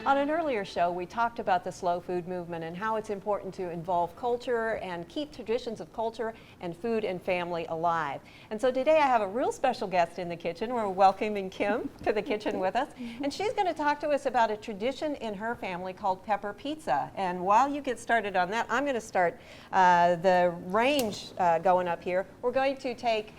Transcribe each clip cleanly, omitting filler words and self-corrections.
On an earlier show, we talked about the slow food movement and how it's important to involve culture and keep traditions of culture and food and family alive. And so today I have a real special guest in the kitchen. We're welcoming Kim to the kitchen with us. And she's going to talk to us about a tradition in her family called pepper pizza. And while you get started on that, I'm going to start the range going up here. We're going to take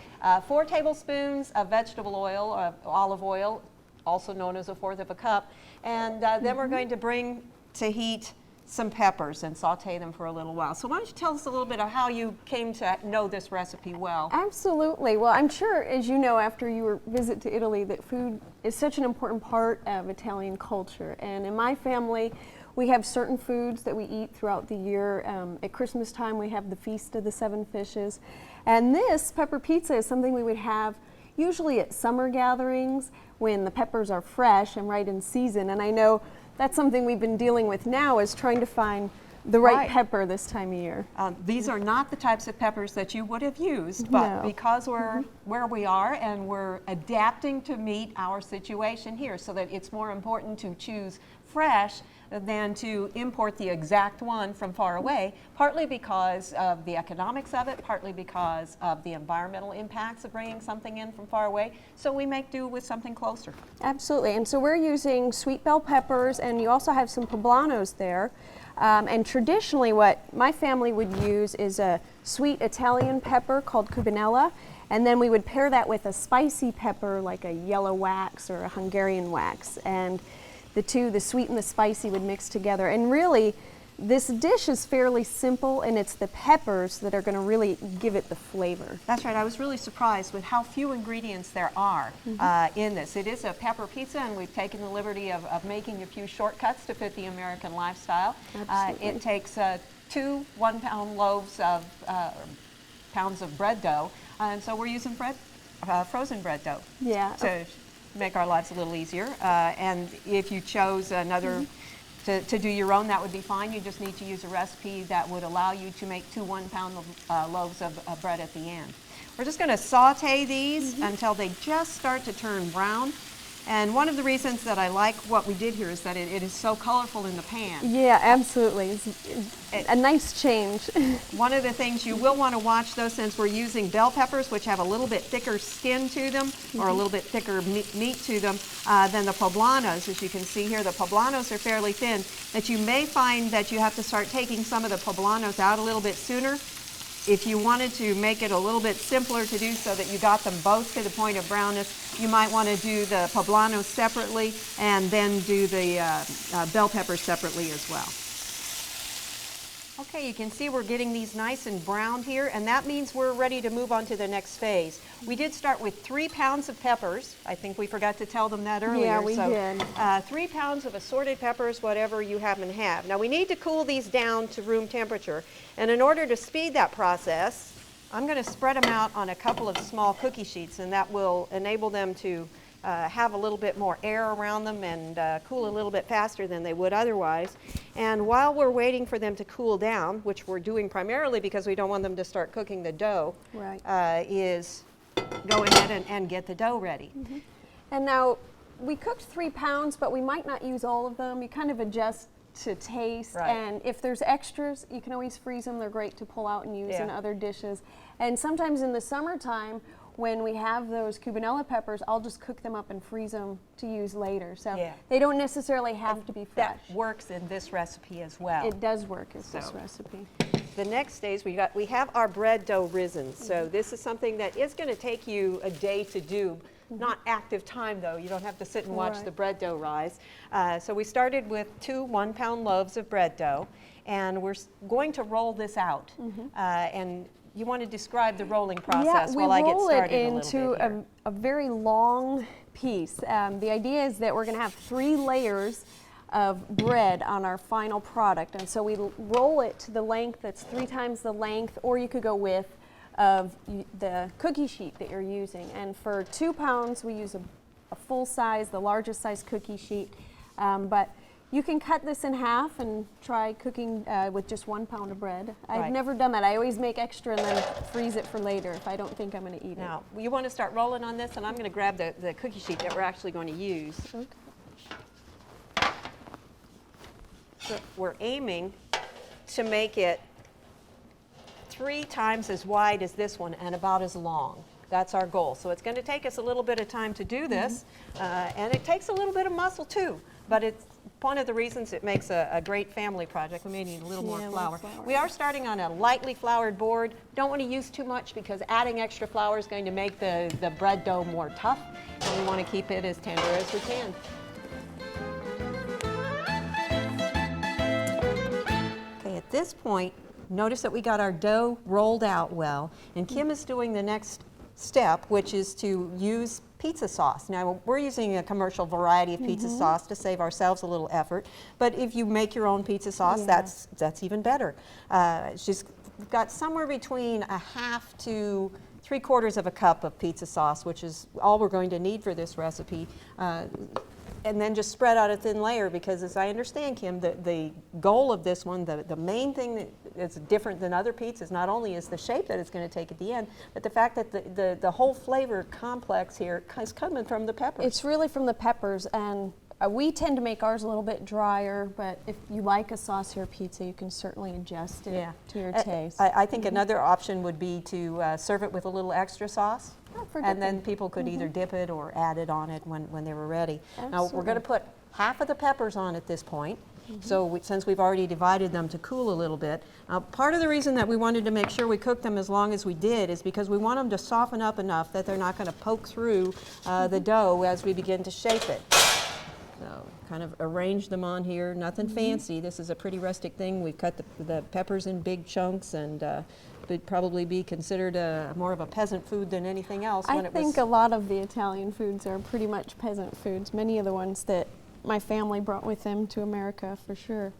4 tablespoons of vegetable oil, olive oil, also known as 1/4 of a cup, and then we're going to bring to heat some peppers and saute them for a little while. So why don't you tell us a little bit of how you came to know this recipe well? Absolutely. Well, I'm sure, as you know, after your visit to Italy, that food is such an important part of Italian culture. And in my family, we have certain foods that we eat throughout the year. At Christmas time, we have the Feast of the Seven Fishes. And this pepper pizza is something we would have usually at summer gatherings when the peppers are fresh and right in season. And I know that's something we've been dealing with now, is trying to find the right pepper this time of year. These are not the types of peppers that you would have used, but because we're where we are and we're adapting to meet our situation here, so that it's more important to choose fresh than to import the exact one from far away, partly because of the economics of it, partly because of the environmental impacts of bringing something in from far away. So we make do with something closer. Absolutely. And so we're using sweet bell peppers, and you also have some poblanos there. And traditionally what my family would use is a sweet Italian pepper called cubanella, and then we would pair that with a spicy pepper like a yellow wax or a Hungarian wax. And the two, the sweet and the spicy, would mix together. And really, this dish is fairly simple, and it's the peppers that are going to really give it the flavor. That's right. I was really surprised with how few ingredients there are in this. It is a pepper pizza, and we've taken the liberty of making a few shortcuts to fit the American lifestyle. It takes 2 1-pound loaves of pounds of bread dough, and so we're using frozen bread dough. To make our lives a little easier. And if you chose another to do your own, that would be fine. You just need to use a recipe that would allow you to make 2 1-pound loaves of bread at the end. We're just going to saute these until they just start to turn brown. And one of the reasons that I like what we did here is that it is so colorful in the pan. Yeah, absolutely. It's a nice change. One of the things you will want to watch, though, since we're using bell peppers, which have a little bit thicker skin to them, or a little bit thicker meat to them, than the poblanos. As you can see here, the poblanos are fairly thin, that you may find that you have to start taking some of the poblanos out a little bit sooner. If you wanted to make it a little bit simpler to do so that you got them both to the point of brownness, you might want to do the poblanos separately and then do the bell peppers separately as well. Okay, you can see we're getting these nice and browned here, and that means we're ready to move on to the next phase. We did start with 3 pounds of peppers. I think we forgot to tell them that earlier. Yeah, we did. 3 pounds of assorted peppers, whatever you happen to have. Now we need to cool these down to room temperature, and in order to speed that process, I'm going to spread them out on a couple of small cookie sheets, and that will enable them to have a little bit more air around them and cool a little bit faster than they would otherwise. And while we're waiting for them to cool down, which we're doing primarily because we don't want them to start cooking the dough, is go ahead and get the dough ready. And now, we cooked 3 pounds, but we might not use all of them. You kind of adjust to taste, and if there's extras, you can always freeze them. They're great to pull out and use in other dishes. And sometimes in the summertime, when we have those cubanella peppers, I'll just cook them up and freeze them to use later. So they don't necessarily have to be fresh. That works in this recipe as well. It does work in this recipe. The next stage, we have our bread dough risen. So this is something that is going to take you a day to do. Not active time, though. You don't have to sit and watch the bread dough rise. So we started with 2 1-pound loaves of bread dough, and we're going to roll this out. And you want to describe the rolling process while I get started a little bit here. We roll it into a very long piece. The idea is that we're going to have 3 layers of bread on our final product, and so we roll it to the length that's 3 times the length, or you could go with of the cookie sheet that you're using. And for 2 pounds, we use a full size, the largest size cookie sheet, but you can cut this in half and try cooking with just 1 pound of bread. I've never done that. I always make extra and then freeze it for later if I don't think I'm going to eat it. Now, you want to start rolling on this, and I'm going to grab the cookie sheet that we're actually going to use. we're aiming to make it 3 times as wide as this one and about as long. That's our goal. So it's going to take us a little bit of time to do this, and it takes a little bit of muscle too, but it's one of the reasons it makes a great family project. We may need a little more flour. We are starting on a lightly floured board. Don't want to use too much because adding extra flour is going to make the bread dough more tough, and we want to keep it as tender as we can. Okay, at this point, notice that we got our dough rolled out well, and Kim is doing the next step, which is to use pizza sauce. Now, we're using a commercial variety of pizza sauce to save ourselves a little effort, but if you make your own pizza sauce, that's even better. She's got somewhere between a half to 3/4 of a cup of pizza sauce, which is all we're going to need for this recipe. And then just spread out a thin layer, because as I understand, Kim, the goal of this one, the main thing that is different than other pizzas, not only is the shape that it's going to take at the end, but the fact that the whole flavor complex here is coming from the peppers. It's really from the peppers, and we tend to make ours a little bit drier, but if you like a saucier pizza, you can certainly adjust it to your taste. I think another option would be to serve it with a little extra sauce. And then people could either dip it or add it on it when they were ready. Absolutely. Now we're going to put half of the peppers on at this point. So since we've already divided them to cool a little bit. Part of the reason that we wanted to make sure we cooked them as long as we did is because we want them to soften up enough that they're not going to poke through the dough as we begin to shape it. So kind of arrange them on here, nothing fancy. This is a pretty rustic thing. We've cut the peppers in big chunks, and would probably be considered more of a peasant food than anything else. I think a lot of the Italian foods are pretty much peasant foods, many of the ones that my family brought with them to America for sure.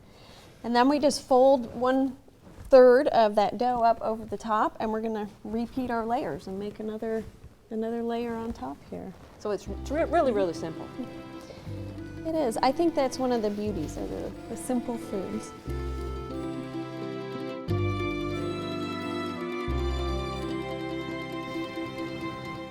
And then we just fold 1/3 of that dough up over the top, and we're going to repeat our layers and make another layer on top here. So it's really, really simple. It is. I think that's one of the beauties of the simple foods.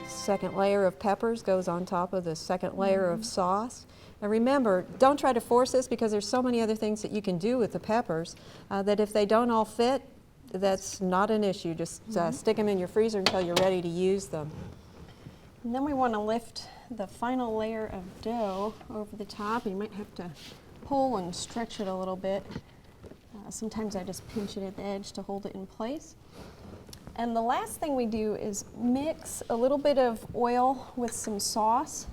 Second layer of peppers goes on top of the second layer of sauce. And remember, don't try to force this, because there's so many other things that you can do with the peppers that if they don't all fit, that's not an issue. Just stick them in your freezer until you're ready to use them. And then we want to lift the final layer of dough over the top. You might have to pull and stretch it a little bit. Sometimes I just pinch it at the edge to hold it in place. And the last thing we do is mix a little bit of oil with some sauce,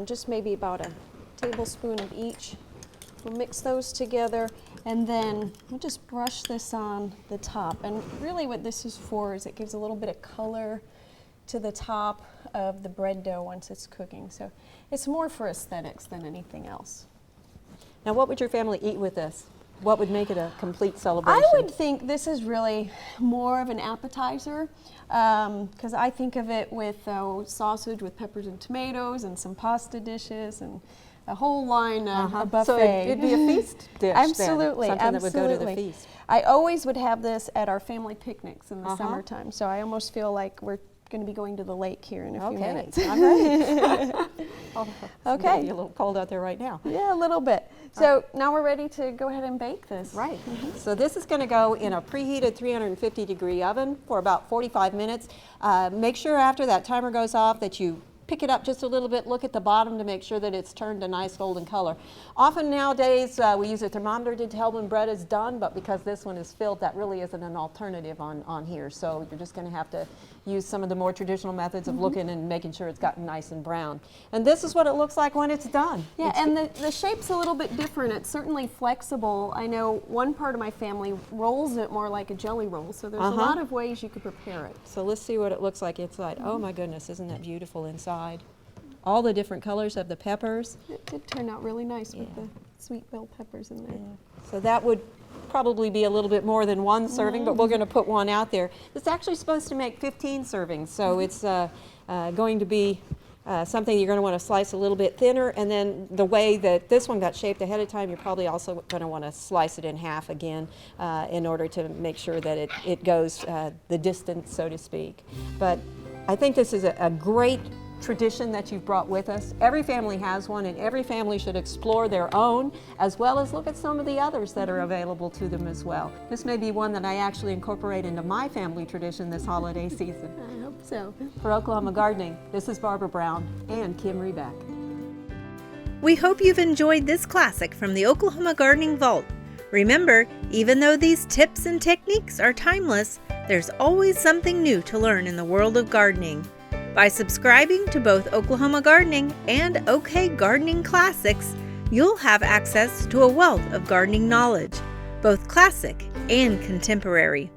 just maybe about a tablespoon of each. We'll mix those together, and then we'll just brush this on the top. And really what this is for is it gives a little bit of color to the top of the bread dough once it's cooking. So it's more for aesthetics than anything else. Now, what would your family eat with this? What would make it a complete celebration? I would think this is really more of an appetizer, because I think of it with sausage with peppers and tomatoes and some pasta dishes and a whole line of a buffet. So it'd be a feast dish. Absolutely, then, something absolutely. that would go to the feast. I always would have this at our family picnics in the summertime, so I almost feel like we're going to be going to the lake here in a few minutes. I'm ready. Okay. It's a little cold out there right now. Yeah, a little bit. So now we're ready to go ahead and bake this. Right. So this is going to go in a preheated 350-degree oven for about 45 minutes. Make sure after that timer goes off that you pick it up just a little bit, look at the bottom to make sure that it's turned a nice golden color. Often nowadays we use a thermometer to tell when bread is done, but because this one is filled, that really isn't an alternative on here. So you're just going to have to use some of the more traditional methods of looking and making sure it's gotten nice and brown. And this is what it looks like when it's done. Yeah, and the shape's a little bit different. It's certainly flexible. I know one part of my family rolls it more like a jelly roll, so there's a lot of ways you could prepare it. So let's see what it looks like inside. Oh my goodness, isn't that beautiful inside? All the different colors of the peppers. It did turn out really nice with the sweet bell peppers in there. So that would probably be a little bit more than one serving, but we're going to put one out there. It's actually supposed to make 15 servings, so it's going to be something you're going to want to slice a little bit thinner, and then the way that this one got shaped ahead of time, you're probably also going to want to slice it in half again in order to make sure that it goes the distance, so to speak. But I think this is a great tradition that you've brought with us. Every family has one, and every family should explore their own, as well as look at some of the others that are available to them as well. This may be one that I actually incorporate into my family tradition this holiday season. I hope so. For Oklahoma Gardening, this is Barbara Brown and Kim Rebek. We hope you've enjoyed this classic from the Oklahoma Gardening Vault. Remember, even though these tips and techniques are timeless, there's always something new to learn in the world of gardening. By subscribing to both Oklahoma Gardening and OK Gardening Classics, you'll have access to a wealth of gardening knowledge, both classic and contemporary.